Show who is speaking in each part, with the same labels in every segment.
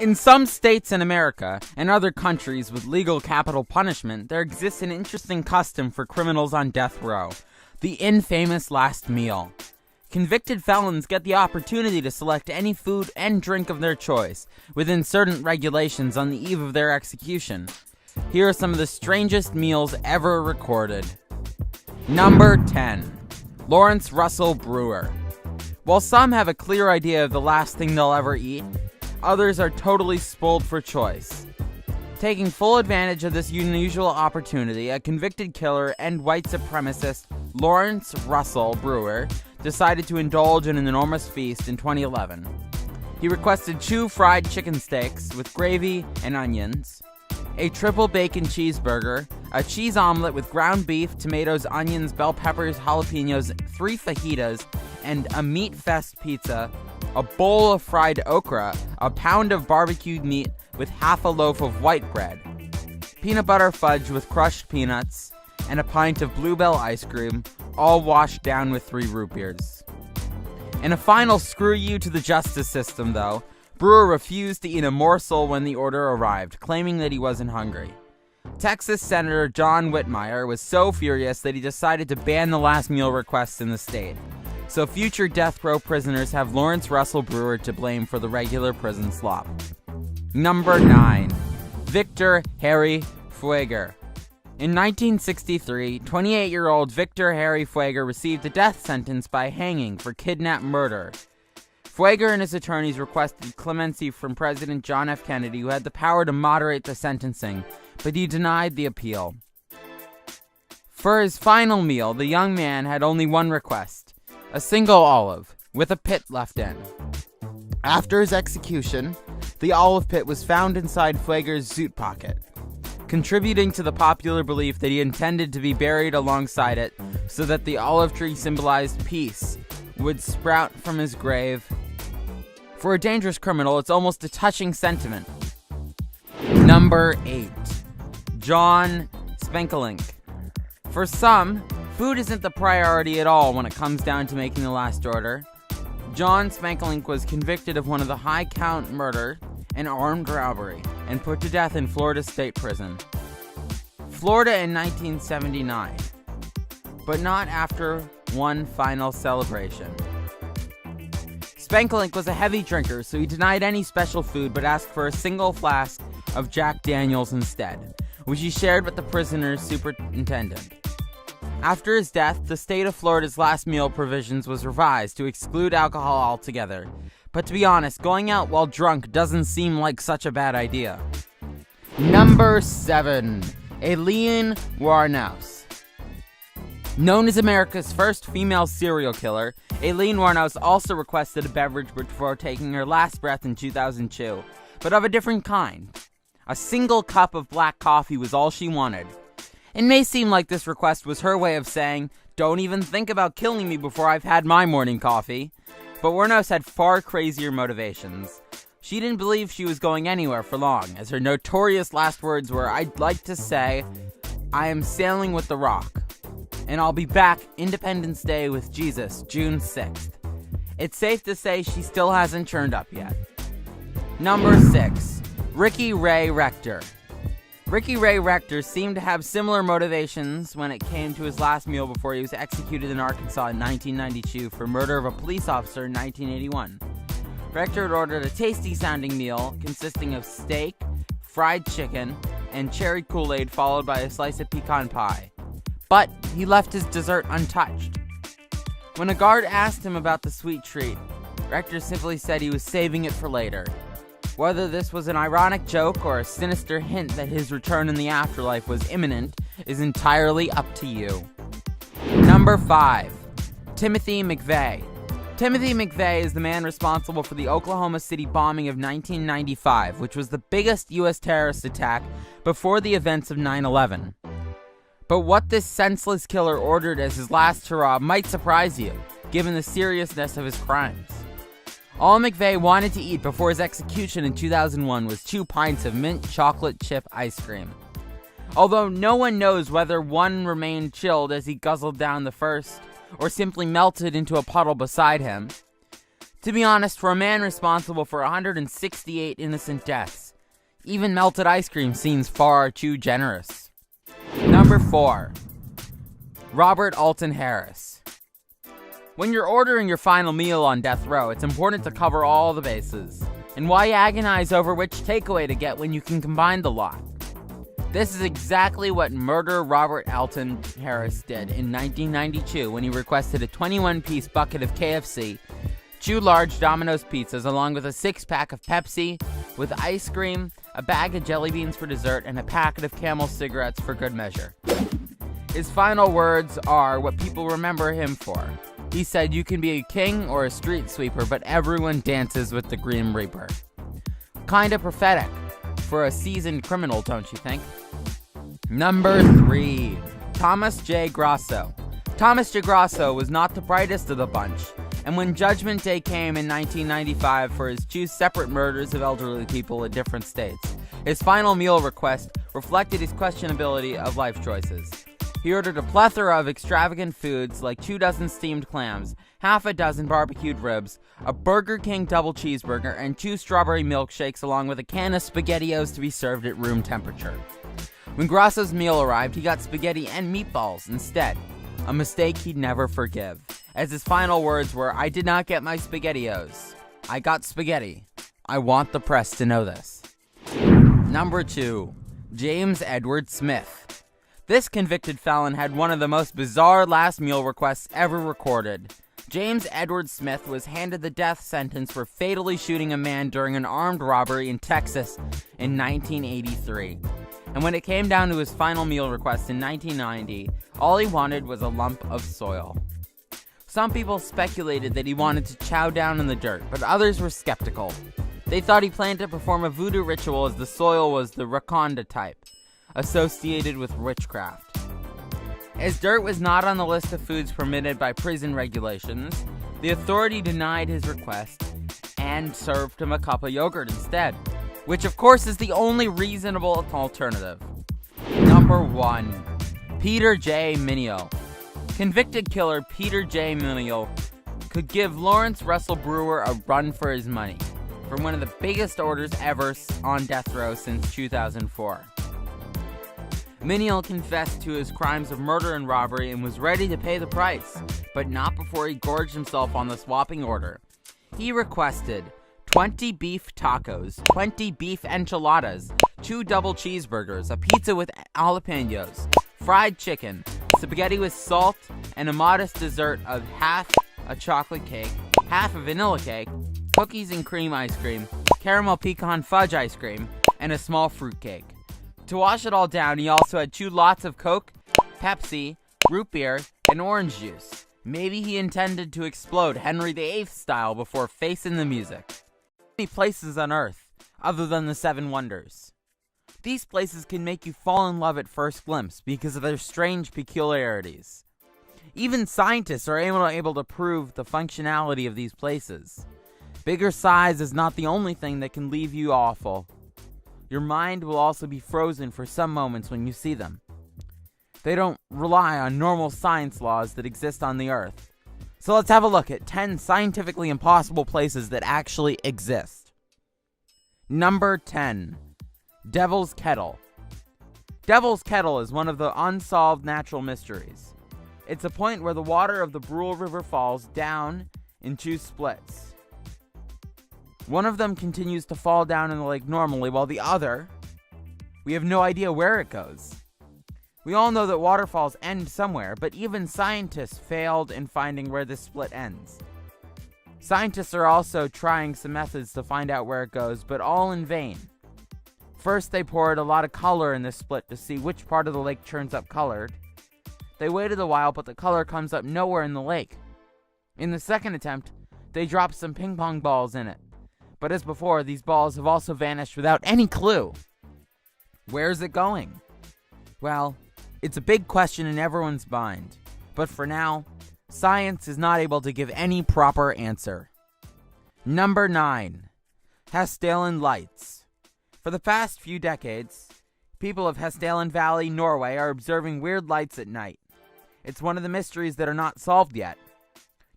Speaker 1: In some states in America and other countries with legal capital punishment, there exists an interesting custom for criminals on death row: the infamous last meal. Convicted felons get the opportunity to select any food and drink of their choice, within certain regulations on the eve of their execution. Here are some of the strangest meals ever recorded. Number 10. Lawrence Russell Brewer. While some have a clear idea of the last thing they'll ever eat, others are totally spoiled for choice. Taking full advantage of this unusual opportunity, a convicted killer and white supremacist, Lawrence Russell Brewer, decided to indulge in an enormous feast in 2011. He requested 2 fried chicken steaks with gravy and onions, a triple bacon cheeseburger, a cheese omelet with ground beef, tomatoes, onions, bell peppers, jalapenos, 3 fajitas, and a meat fest pizza, a bowl of fried okra, a pound of barbecued meat with half a loaf of white bread, peanut butter fudge with crushed peanuts, and a pint of Bluebell ice cream, all washed down with 3 root beers. In a final screw you to the justice system, though, Brewer refused to eat a morsel when the order arrived, claiming that he wasn't hungry. Texas Senator John Whitmire was so furious that he decided to ban the last meal requests in the state. So future death row prisoners have Lawrence Russell Brewer to blame for the regular prison slop. Number 9. Victor Harry Fueger. In 1963, 28-year-old Victor Harry Fueger received a death sentence by hanging for kidnapped murder. Fueger and his attorneys requested clemency from President John F. Kennedy, who had the power to moderate the sentencing, but he denied the appeal. For his final meal, the young man had only one request: a single olive, with a pit left in. After his execution, the olive pit was found inside Fueger's suit pocket, contributing to the popular belief that he intended to be buried alongside it so that the olive tree symbolized peace would sprout from his grave. For a dangerous criminal, it's almost a touching sentiment. Number 8. John Spenkelink. For some, food isn't the priority at all when it comes down to making the last order. John Spenkelink was convicted of one of the high-count murder and armed robbery and put to death in Florida State Prison, Florida in 1979, but not after one final celebration. Spenkelink was a heavy drinker, so he denied any special food but asked for a single flask of Jack Daniels instead, which he shared with the prisoner's superintendent. After his death, the state of Florida's last meal provisions was revised to exclude alcohol altogether. But to be honest, going out while drunk doesn't seem like such a bad idea. Number 7. Aileen Wuornos. Known as America's first female serial killer, Aileen Wuornos also requested a beverage before taking her last breath in 2002, but of a different kind. A single cup of black coffee was all she wanted. It may seem like this request was her way of saying, "Don't even think about killing me before I've had my morning coffee." But Wuornos had far crazier motivations. She didn't believe she was going anywhere for long, as her notorious last words were, "I'd like to say, I am sailing with the Rock, and I'll be back Independence Day with Jesus, June 6th. It's safe to say she still hasn't turned up yet. Number 6. Ricky Ray Rector. Ricky Ray Rector seemed to have similar motivations when it came to his last meal before he was executed in Arkansas in 1992 for murder of a police officer in 1981. Rector had ordered a tasty-sounding meal consisting of steak, fried chicken, and cherry Kool-Aid followed by a slice of pecan pie. But he left his dessert untouched. When a guard asked him about the sweet treat, Rector simply said he was saving it for later. Whether this was an ironic joke or a sinister hint that his return in the afterlife was imminent is entirely up to you. Number 5. Timothy McVeigh. Timothy McVeigh is the man responsible for the Oklahoma City bombing of 1995, which was the biggest U.S. terrorist attack before the events of 9/11. But what this senseless killer ordered as his last hurrah might surprise you, given the seriousness of his crimes. All McVeigh wanted to eat before his execution in 2001 was 2 pints of mint chocolate chip ice cream. Although no one knows whether one remained chilled as he guzzled down the first, or simply melted into a puddle beside him, To be honest, for a man responsible for 168 innocent deaths, even melted ice cream seems far too generous. Number 4. Robert Alton Harris. When you're ordering your final meal on death row, it's important to cover all the bases. And why agonize over which takeaway to get when you can combine the lot? This is exactly what murderer Robert Alton Harris did in 1992 when he requested a 21-piece bucket of KFC, 2 large Domino's pizzas, along with a 6-pack of Pepsi, with ice cream, a bag of jelly beans for dessert, and a packet of Camel cigarettes for good measure. His final words are what people remember him for. He said, "You can be a king or a street sweeper, but everyone dances with the Grim Reaper." Kinda prophetic for a seasoned criminal, don't you think? Number 3. Thomas J. Grosso. Thomas J. Grosso was not the brightest of the bunch, and when Judgment Day came in 1995 for his 2 separate murders of elderly people in different states, his final meal request reflected his questionability of life choices. He ordered a plethora of extravagant foods like 24 steamed clams, half a dozen barbecued ribs, a Burger King double cheeseburger, and 2 strawberry milkshakes, along with a can of SpaghettiOs to be served at room temperature. When Grosso's meal arrived, he got spaghetti and meatballs instead, a mistake he'd never forgive, as his final words were, "I did not get my SpaghettiOs. I got spaghetti. I want the press to know this." Number 2. James Edward Smith. This convicted felon had one of the most bizarre last meal requests ever recorded. James Edward Smith was handed the death sentence for fatally shooting a man during an armed robbery in Texas in 1983. And when it came down to his final meal request in 1990, all he wanted was a lump of soil. Some people speculated that he wanted to chow down in the dirt, but others were skeptical. They thought he planned to perform a voodoo ritual, as the soil was the Raconda type, associated with witchcraft. As dirt was not on the list of foods permitted by prison regulations, the authority denied his request and served him a cup of yogurt instead, which of course is the only reasonable alternative. Number 1. Peter J. Minial. Convicted killer Peter J. Minial could give Lawrence Russell Brewer a run for his money for one of the biggest orders ever on death row since 2004. Minial confessed to his crimes of murder and robbery and was ready to pay the price, but not before he gorged himself on the swapping order. He requested 20 beef tacos, 20 beef enchiladas, 2 double cheeseburgers, a pizza with jalapenos, fried chicken, spaghetti with salt, and a modest dessert of half a chocolate cake, half a vanilla cake, cookies and cream ice cream, caramel pecan fudge ice cream, and a small fruit cake. To wash it all down, he also had 2 lots of Coke, Pepsi, root beer, and orange juice. Maybe he intended to explode Henry VIII style before facing the music. Many places on Earth, other than the 7 Wonders. These places can make you fall in love at first glimpse because of their strange peculiarities. Even scientists are able to prove the functionality of these places. Bigger size is not the only thing that can leave you awful. Your mind will also be frozen for some moments when you see them. They don't rely on normal science laws that exist on the Earth. So let's have a look at 10 scientifically impossible places that actually exist. Number 10. Devil's Kettle. Devil's Kettle is one of the unsolved natural mysteries. It's a point where the water of the Brule River falls down in 2 splits. One of them continues to fall down in the lake normally, while the other, we have no idea where it goes. We all know that waterfalls end somewhere, but even scientists failed in finding where this split ends. Scientists are also trying some methods to find out where it goes, but all in vain. First, they poured a lot of color in this split to see which part of the lake turns up colored. They waited a while, but the color comes up nowhere in the lake. In the second attempt, they dropped some ping pong balls in it. But as before, these balls have also vanished without any clue. Where's it going? Well, it's a big question in everyone's mind. But for now, science is not able to give any proper answer. Number 9. Hessdalen Lights. For the past few decades, people of Hessdalen Valley, Norway, are observing weird lights at night. It's one of the mysteries that are not solved yet.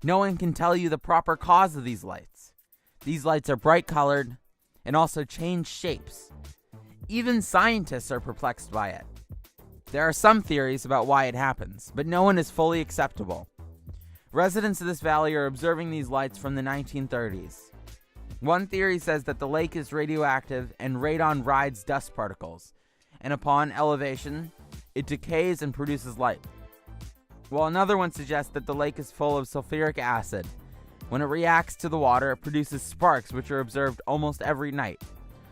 Speaker 1: No one can tell you the proper cause of these lights. These lights are bright colored and also change shapes. Even scientists are perplexed by it. There are some theories about why it happens, but no one is fully acceptable. Residents of this valley are observing these lights from the 1930s. One theory says that the lake is radioactive and radon rides dust particles, and upon elevation, it decays and produces light. While another one suggests that the lake is full of sulfuric acid. When it reacts to the water, it produces sparks which are observed almost every night.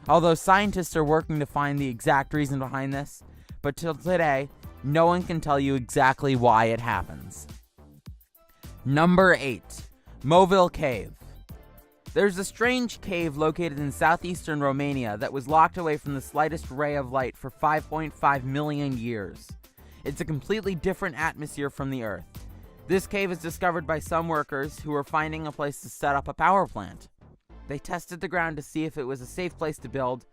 Speaker 1: Although scientists are working to find the exact reason behind this, but till today, no one can tell you exactly why it happens. Number 8. Movil Cave. There's a strange cave located in southeastern Romania that was locked away from the slightest ray of light for 5.5 million years. It's a completely different atmosphere from the Earth. This cave is discovered by some workers who were finding a place to set up a power plant. They tested the ground to see if it was a safe place to build,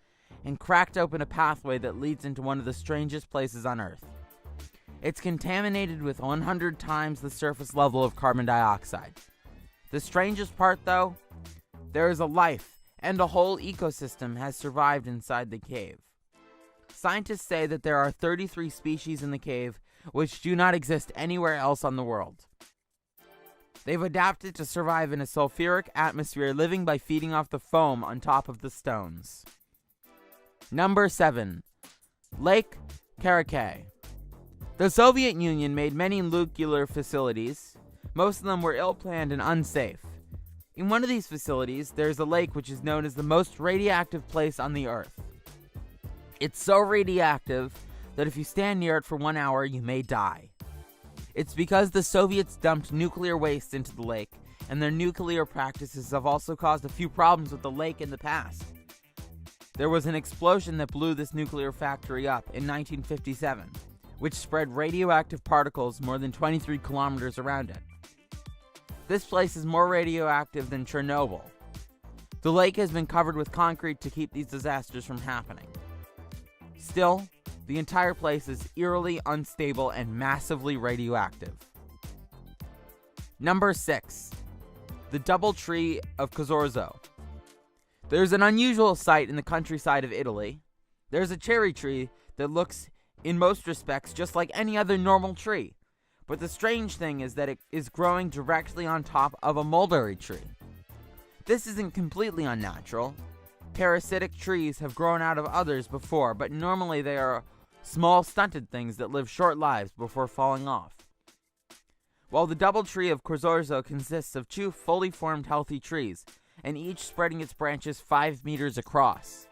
Speaker 1: and cracked open a pathway that leads into one of the strangest places on Earth. It's contaminated with 100 times the surface level of carbon dioxide. The strangest part, though, there is a life, and a whole ecosystem has survived inside the cave. Scientists say that there are 33 species in the cave which do not exist anywhere else on the world. They've adapted to survive in a sulfuric atmosphere, living by feeding off the foam on top of the stones. Number 7. Lake Karachay. The Soviet Union made many nuclear facilities. Most of them were ill-planned and unsafe. In one of these facilities, there's a lake which is known as the most radioactive place on the Earth. It's so radioactive that if you stand near it for 1 hour, you may die. It's because the Soviets dumped nuclear waste into the lake, and their nuclear practices have also caused a few problems with the lake in the past. There was an explosion that blew this nuclear factory up in 1957, which spread radioactive particles more than 23 kilometers around it. This place is more radioactive than Chernobyl. The lake has been covered with concrete to keep these disasters from happening. Still, the entire place is eerily unstable and massively radioactive. Number 6. The Double Tree of Cozorzo. There's an unusual sight in the countryside of Italy. There's a cherry tree that looks, in most respects, just like any other normal tree. But the strange thing is that it is growing directly on top of a mulberry tree. This isn't completely unnatural. Parasitic trees have grown out of others before, but normally they are small stunted things that live short lives before falling off. While the Double Tree of Cozorzo consists of 2 fully formed healthy trees, and each spreading its branches 5 meters across.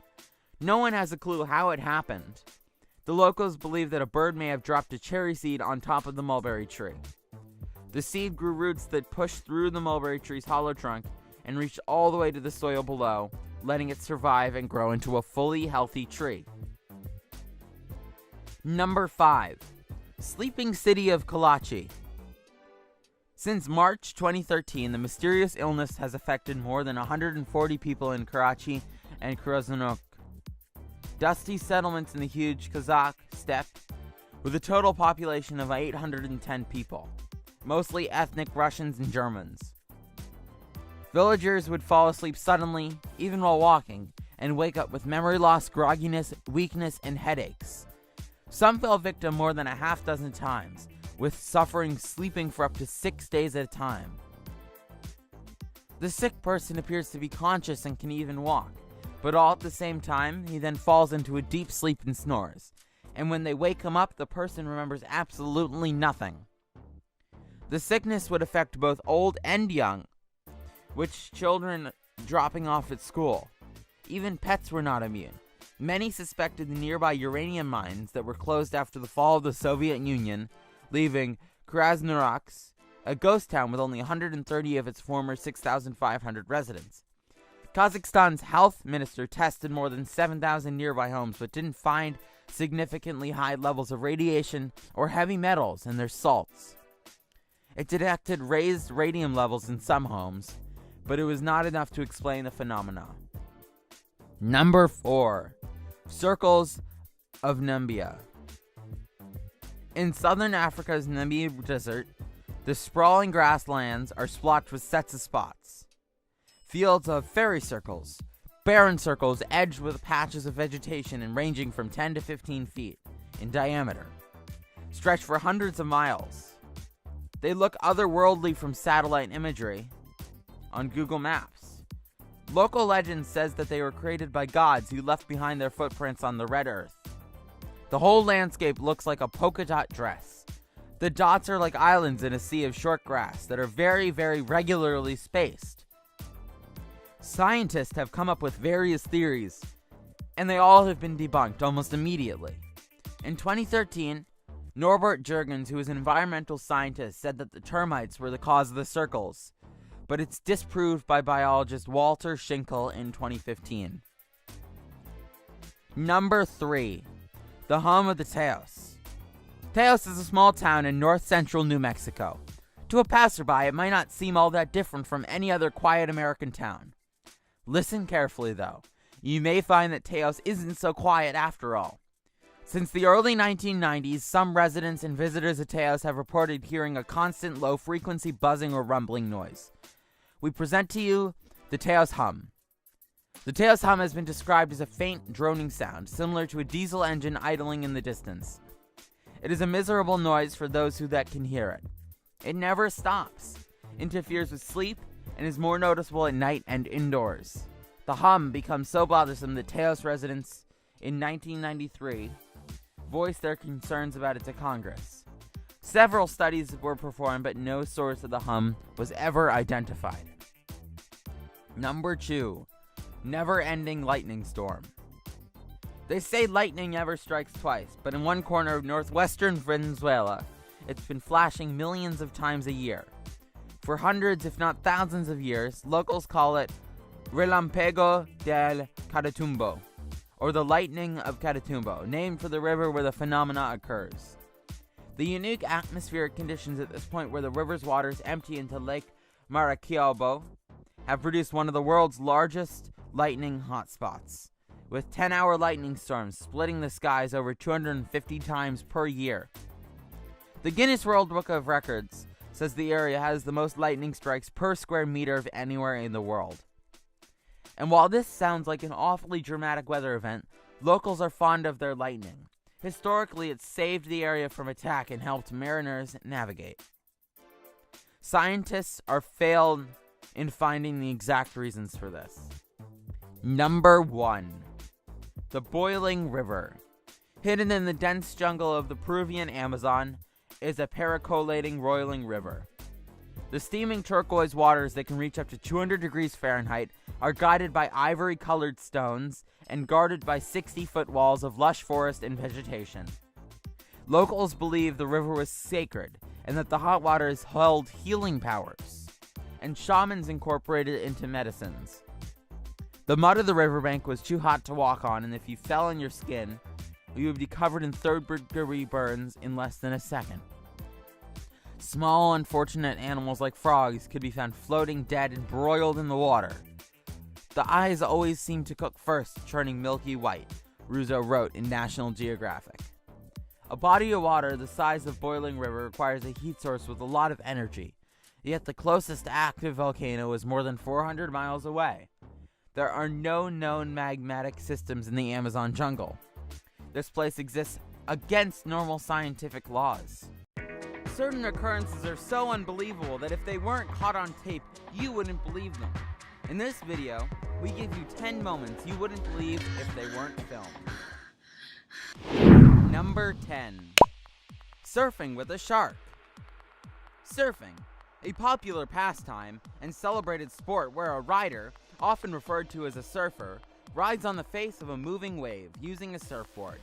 Speaker 1: No one has a clue how it happened. The locals believe that a bird may have dropped a cherry seed on top of the mulberry tree. The seed grew roots that pushed through the mulberry tree's hollow trunk and reached all the way to the soil below, letting it survive and grow into a fully healthy tree. Number 5. Sleeping City of Kalachi. Since March 2013, the mysterious illness has affected more than 140 people in Karachi and Krasnok, dusty settlements in the huge Kazakh steppe, with a total population of 810 people, mostly ethnic Russians and Germans. Villagers would fall asleep suddenly, even while walking, and wake up with memory loss, grogginess, weakness, and headaches. Some fell victim more than a half dozen times, with suffering sleeping for up to 6 days at a time. The sick person appears to be conscious and can even walk, but all at the same time, he then falls into a deep sleep and snores, and when they wake him up, the person remembers absolutely nothing. The sickness would affect both old and young, with children dropping off at school. Even pets were not immune. Many suspected the nearby uranium mines that were closed after the fall of the Soviet Union, leaving Krasnoyarsk, a ghost town with only 130 of its former 6,500 residents. Kazakhstan's health minister tested more than 7,000 nearby homes but didn't find significantly high levels of radiation or heavy metals in their salts. It detected raised radium levels in some homes, but it was not enough to explain the phenomena. Number 4. Circles of Namibia. In southern Africa's Namib Desert, The sprawling grasslands are splotched with sets of spots. Fields of fairy circles, barren circles edged with patches of vegetation and ranging from 10 to 15 feet in diameter, stretch for hundreds of miles. They look otherworldly from satellite imagery on Google Maps. Local legend says that they were created by gods who left behind their footprints on the red earth. The whole landscape looks like a polka dot dress. The dots are like islands in a sea of short grass that are very, very regularly spaced. Scientists have come up with various theories, and they all have been debunked almost immediately. In 2013, Norbert Jurgens, who is an environmental scientist, said that the termites were the cause of the circles, but it's disproved by biologist Walter Schinkel in 2015. Number 3. The home of the Taos. Taos is a small town in north-central New Mexico. To a passerby, it might not seem all that different from any other quiet American town. Listen carefully, though. You may find that Taos isn't so quiet after all. Since the early 1990s, some residents and visitors of Taos have reported hearing a constant low-frequency buzzing or rumbling noise. We present to you the Taos hum. The Taos hum has been described as a faint, droning sound, similar to a diesel engine idling in the distance. It is a miserable noise for those who can hear it. It never stops, interferes with sleep, and is more noticeable at night and indoors. The hum becomes so bothersome that Taos residents in 1993 voiced their concerns about it to Congress. Several studies were performed, but no source of the hum was ever identified. Number 2. Never-ending lightning storm. They say lightning never strikes twice, but in one corner of northwestern Venezuela, it's been flashing millions of times a year. For hundreds, if not thousands of years, locals call it Relampago del Catatumbo, or the Lightning of Catatumbo, named for the river where the phenomena occurs. The unique atmospheric conditions at this point where the river's waters empty into Lake Maracaibo have produced one of the world's largest lightning hotspots, with 10-hour lightning storms splitting the skies over 250 times per year. The Guinness World Book of Records says the area has the most lightning strikes per square meter of anywhere in the world. And while this sounds like an awfully dramatic weather event, locals are fond of their lightning. Historically, it's saved the area from attack and helped mariners navigate. Scientists are failed in finding the exact reasons for this. Number 1. The Boiling River. Hidden in the dense jungle of the Peruvian Amazon is a percolating, roiling river. The steaming turquoise waters that can reach up to 200 degrees Fahrenheit are guided by ivory-colored stones and guarded by 60-foot walls of lush forest and vegetation. Locals believe the river was sacred and that the hot waters held healing powers, and shamans incorporated it into medicines. The mud of the riverbank was too hot to walk on, and if you fell on your skin, you would be covered in third-degree burns in less than a second. Small, unfortunate animals like frogs could be found floating dead and broiled in the water. The eyes always seem to cook first, turning milky white, Russo wrote in National Geographic. A body of water the size of Boiling River requires a heat source with a lot of energy, yet the closest active volcano is more than 400 miles away. There are no known magmatic systems in the Amazon jungle. This place exists against normal scientific laws. Certain occurrences are so unbelievable that if they weren't caught on tape, you wouldn't believe them. In this video, we give you 10 moments you wouldn't believe if they weren't filmed. Number 10. Surfing with a shark. Surfing, a popular pastime and celebrated sport where a rider, often referred to as a surfer, rides on the face of a moving wave using a surfboard.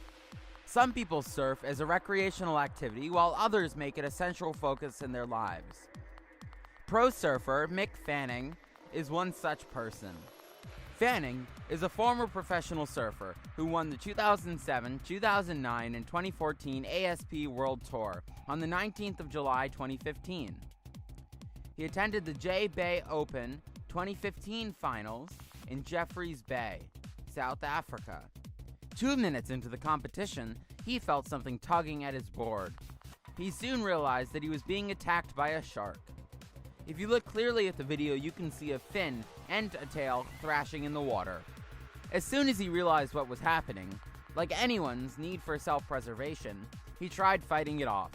Speaker 1: Some people surf as a recreational activity, while others make it a central focus in their lives. Pro surfer Mick Fanning is one such person. Fanning is a former professional surfer who won the 2007, 2009, and 2014 ASP World Tour on the 19th of July 2015. He attended the J-Bay Open 2015 finals in Jeffreys Bay, South Africa. 2 minutes into the competition, he felt something tugging at his board. He soon realized that he was being attacked by a shark. If you look clearly at the video, you can see a fin and a tail thrashing in the water. As soon as he realized what was happening, like anyone's need for self-preservation, he tried fighting it off.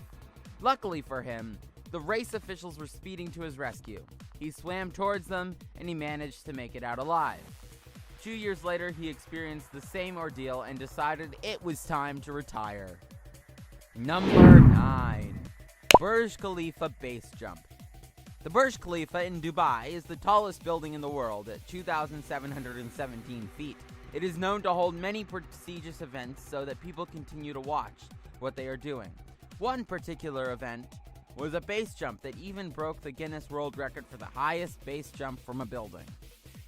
Speaker 1: Luckily for him, the race officials were speeding to his rescue. He swam towards them, and he managed to make it out alive. 2 years later, he experienced the same ordeal and decided it was time to retire. Number 9. Burj Khalifa Base Jump. The Burj Khalifa in Dubai is the tallest building in the world at 2,717 feet. It is known to hold many prestigious events so that people continue to watch what they are doing. One particular event was a base jump that even broke the Guinness World Record for the highest base jump from a building.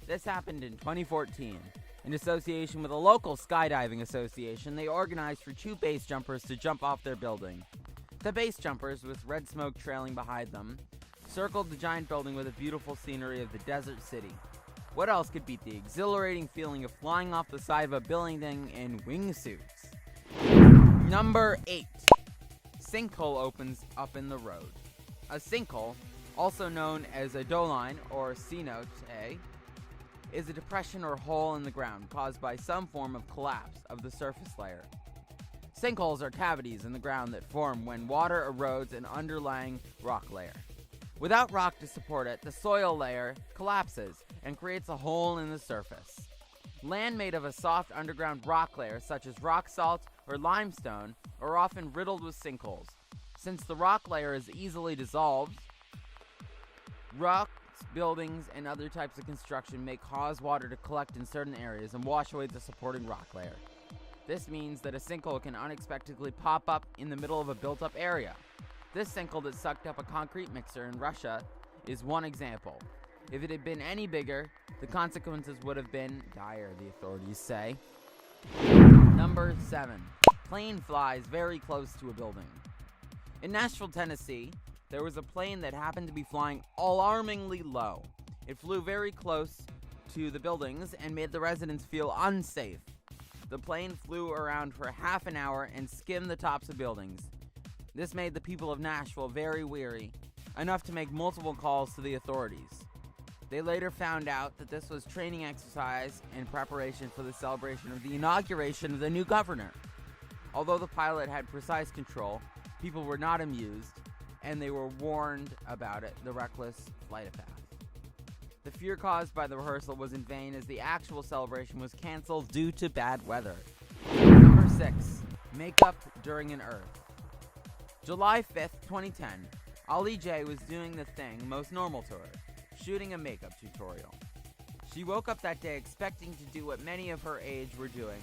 Speaker 1: This happened in 2014. In association with a local skydiving association, they organized for 2 base jumpers to jump off their building. The base jumpers, with red smoke trailing behind them, circled the giant building with a beautiful scenery of the desert city. What else could beat the exhilarating feeling of flying off the side of a building in wingsuits? Number 8. Sinkhole opens up in the road. A sinkhole, also known as a doline or cenote, is a depression or hole in the ground caused by some form of collapse of the surface layer. Sinkholes are cavities in the ground that form when water erodes an underlying rock layer. Without rock to support it, the soil layer collapses and creates a hole in the surface. Land made of a soft underground rock layer, such as rock salt or limestone, are often riddled with sinkholes. Since the rock layer is easily dissolved, rocks, buildings, and other types of construction may cause water to collect in certain areas and wash away the supporting rock layer. This means that a sinkhole can unexpectedly pop up in the middle of a built-up area. This sinkhole that sucked up a concrete mixer in Russia is one example. If it had been any bigger, the consequences would have been dire, the authorities say. Number 7. Plane flies very close to a building. In Nashville, Tennessee, there was a plane that happened to be flying alarmingly low. It flew very close to the buildings and made the residents feel unsafe. The plane flew around for half an hour and skimmed the tops of buildings. This made the people of Nashville very weary, enough to make multiple calls to the authorities. They later found out that this was training exercise in preparation for the celebration of the inauguration of the new governor. Although the pilot had precise control, people were not amused, and they were warned about the reckless flight path. The fear caused by the rehearsal was in vain, as the actual celebration was canceled due to bad weather. Number 6. Makeup during an Earth. July 5th, 2010, Ali J was doing the thing most normal to her, shooting a makeup tutorial. She woke up that day expecting to do what many of her age were doing,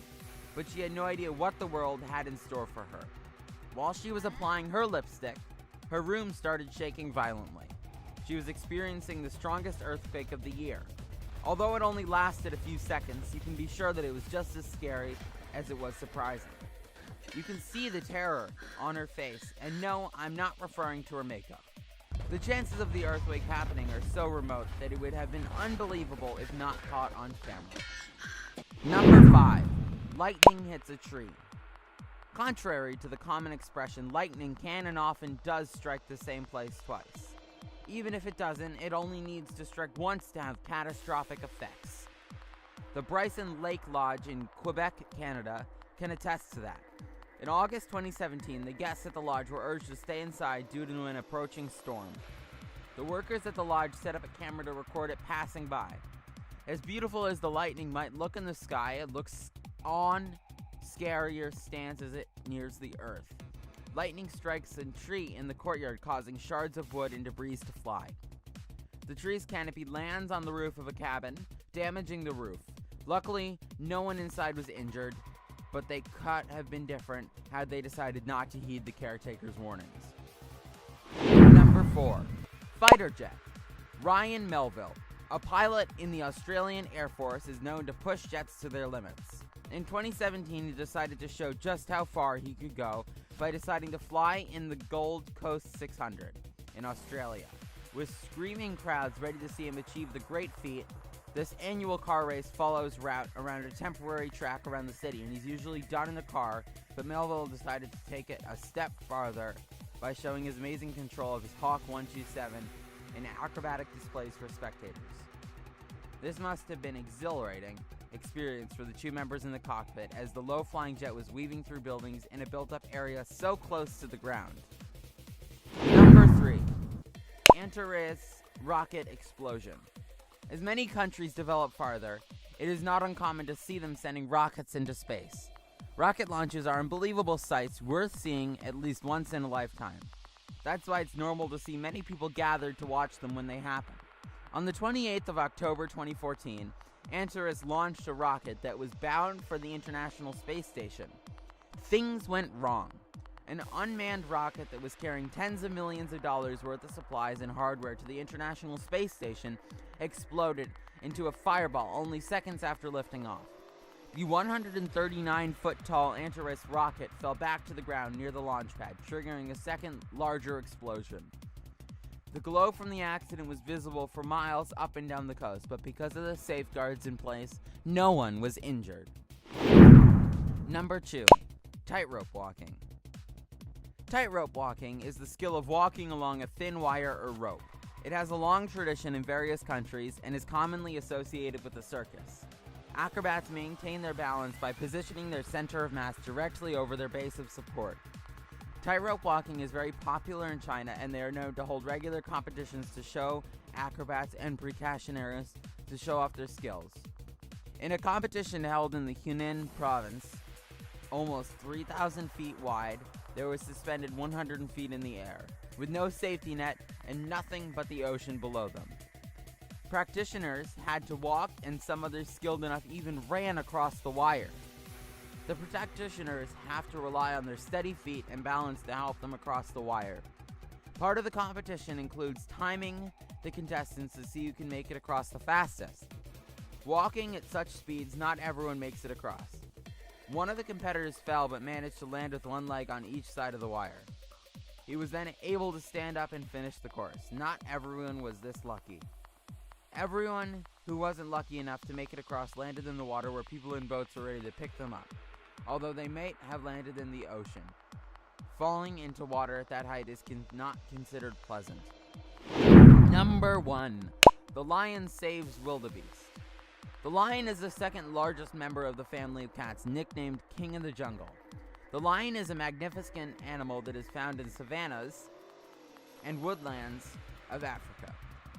Speaker 1: but she had no idea what the world had in store for her. While she was applying her lipstick, her room started shaking violently. She was experiencing the strongest earthquake of the year. Although it only lasted a few seconds, you can be sure that it was just as scary as it was surprising. You can see the terror on her face, and no, I'm not referring to her makeup. The chances of the earthquake happening are so remote that it would have been unbelievable if not caught on camera. Number 5. Lightning hits a tree. Contrary to the common expression, lightning can and often does strike the same place twice. Even if it doesn't, it only needs to strike once to have catastrophic effects. The Bryson Lake Lodge in Quebec, Canada, can attest to that. In August 2017, the guests at the lodge were urged to stay inside due to an approaching storm. The workers at the lodge set up a camera to record it passing by. As beautiful as the lightning might look in the sky, it looks on scarier stance as it nears the earth. Lightning strikes a tree in the courtyard, causing shards of wood and debris to fly. The tree's canopy lands on the roof of a cabin, damaging the roof. Luckily, no one inside was injured, but they could have been different had they decided not to heed the caretaker's warnings. Number 4. Fighter jet. Ryan Melville, a pilot in the Australian Air Force, is known to push jets to their limits. In 2017, he decided to show just how far he could go by deciding to fly in the Gold Coast 600 in Australia. With screaming crowds ready to see him achieve the great feat, this annual car race follows route around a temporary track around the city, and he's usually done in a car, but Melville decided to take it a step farther by showing his amazing control of his Hawk 127 in acrobatic displays for spectators. This must have been exhilarating experience for the two members in the cockpit as the low-flying jet was weaving through buildings in a built-up area so close to the ground. Number 3. Antares rocket explosion. As many countries develop farther, it is not uncommon to see them sending rockets into space. Rocket launches are unbelievable sights worth seeing at least once in a lifetime. That's why it's normal to see many people gathered to watch them when they happen. On the 28th of October 2014, Antares launched a rocket that was bound for the International Space Station. Things went wrong. An unmanned rocket that was carrying tens of millions of dollars worth of supplies and hardware to the International Space Station exploded into a fireball only seconds after lifting off. The 139-foot-tall Antares rocket fell back to the ground near the launch pad, triggering a second, larger explosion. The glow from the accident was visible for miles up and down the coast, but because of the safeguards in place, no one was injured. Number 2. Tightrope walking. Tightrope walking is the skill of walking along a thin wire or rope. It has a long tradition in various countries and is commonly associated with the circus. Acrobats maintain their balance by positioning their center of mass directly over their base of support. Tightrope walking is very popular in China, and they are known to hold regular competitions to show acrobats and precautionaries to show off their skills. In a competition held in the Hunan province, almost 3,000 feet wide, they were suspended 100 feet in the air, with no safety net and nothing but the ocean below them. Practitioners had to walk, and some others skilled enough even ran across the wire. The practitioners have to rely on their steady feet and balance to help them across the wire. Part of the competition includes timing the contestants to see who can make it across the fastest. Walking at such speeds, not everyone makes it across. One of the competitors fell but managed to land with one leg on each side of the wire. He was then able to stand up and finish the course. Not everyone was this lucky. Everyone who wasn't lucky enough to make it across landed in the water where people in boats were ready to pick them up, although they might have landed in the ocean. Falling into water at that height is not considered pleasant. Number 1. The lion saves wildebeest. The lion is the second largest member of the family of cats, nicknamed King of the Jungle. The lion is a magnificent animal that is found in savannas and woodlands of Africa,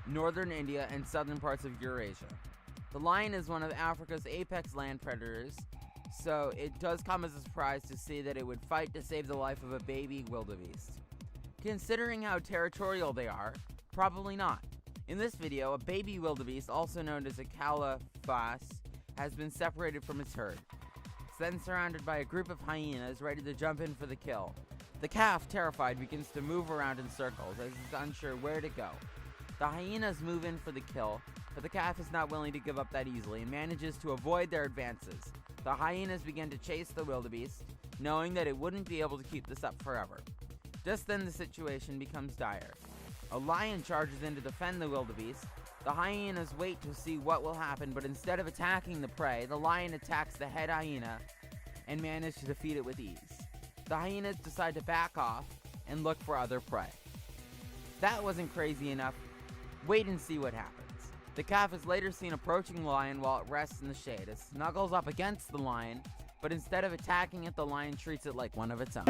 Speaker 1: northern India, and southern parts of Eurasia. The lion is one of Africa's apex land predators, so it does come as a surprise to see that it would fight to save the life of a baby wildebeest. Considering how territorial they are, probably not. In this video, a baby wildebeest, also known as a calafas, has been separated from its herd. It's then surrounded by a group of hyenas ready to jump in for the kill. The calf, terrified, begins to move around in circles as it's unsure where to go. The hyenas move in for the kill, but the calf is not willing to give up that easily and manages to avoid their advances. The hyenas begin to chase the wildebeest, knowing that it wouldn't be able to keep this up forever. Just then the situation becomes dire. A lion charges in to defend the wildebeest. The hyenas wait to see what will happen, but instead of attacking the prey, the lion attacks the head hyena and manages to defeat it with ease. The hyenas decide to back off and look for other prey. That wasn't crazy enough. Wait and see what happens. The calf is later seen approaching the lion while it rests in the shade. It snuggles up against the lion, but instead of attacking it, the lion treats it like one of its own.